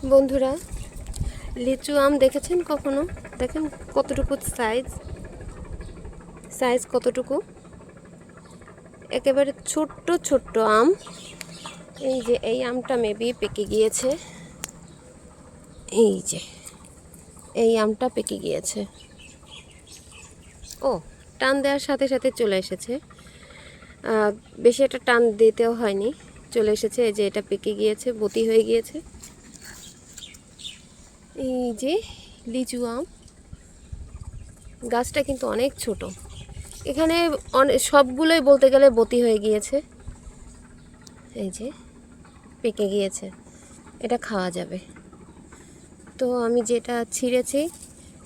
বন্ধুরা, লিচু আম দেখেছেন কখনো? দেখেন কতটুকু সাইজ কতটুকু, একেবারে ছোট্ট ছোট্ট আম। এই যে এই আমটা মেবি পেকে গিয়েছে। এই যে এই আমটা পেকে গিয়েছে। ও, টান দেওয়ার সাথে সাথে চলে এসেছে। বেশি একটা টান দিতেও হয়নি, চলে এসেছে। এই যে এটা পেকে গিয়েছে, বতি হয়ে গিয়েছে। এই যে লিচু আম, গাছটা কিন্তু অনেক ছোট। এখানে সবগুলোই বলতে গেলে বতি হয়ে গিয়েছে। এই যে পেকে গিয়েছে, এটা খাওয়া যাবে। তো আমি যেটা ছিঁড়েছি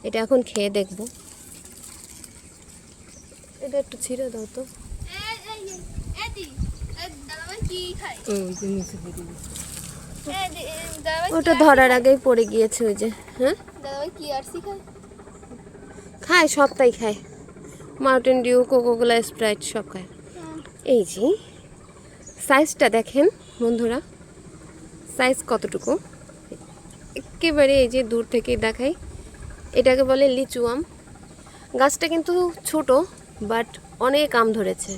এটা এখন খেয়ে দেখব। এটা একটু ছিঁড়ে দাও তো। ওটা ধরার আগেই পড়ে গিয়েছে। ওই যে হ্যাঁ, খায়, সবটাই খায়। মাউন্টেন ডিউ, কোকোকোলা, স্প্রাইট সব খায়। এই যে সাইজটা দেখেন বন্ধুরা, সাইজ কতটুকু, একেবারে এই যে দূর থেকে দেখাই। এটাকে বলে লিচু আম। গাছটা কিন্তু ছোট, বাট অনেক আম ধরেছে।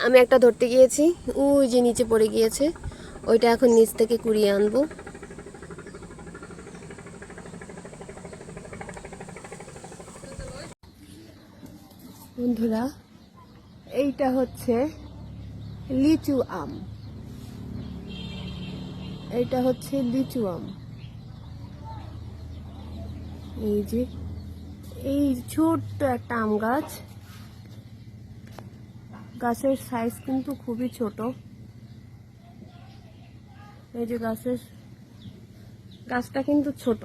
আমি একটা ধরতে গিয়েছি, ওই যে নিচে পড়ে গিয়েছে। ওইটা এখন নিচ থেকে কুড়িয়ে আনবো। বন্ধুরা, এইটা হচ্ছে লিচু আম। এইটা হচ্ছে লিচু আম। এই যে এই ছোট্ট একটা আম গাছ, গাছের সাইজ কিন্তু খুবই ছোট। এই যে গাছটা কিন্তু ছোট,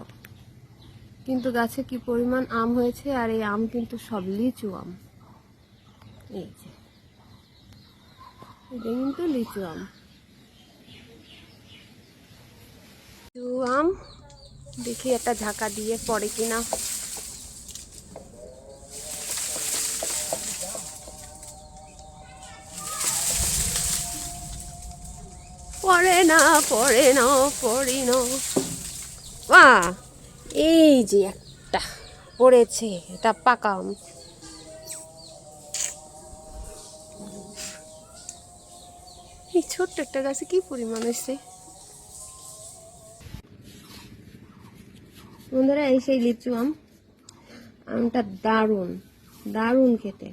কিন্তু গাছে কি পরিমাণ আম হয়েছে। আর এই আম কিন্তু সব লিচু আম। এই যে এটা কিন্তু লিচু আম। লিচু আম, দেখি একটা ঝাঁকা দিয়ে পড়ে কিনা। পড়ে না, পড়ে না, পড়ে না। বাহ, এই যে একটা পড়েছে, এটা পাকা আম। এই ছোট্ট একটা গাছে কি পরিমাণ হয়েছে। বন্ধুরা, এই সেই লিচু আম। আমটা দারুণ দারুণ খেতে।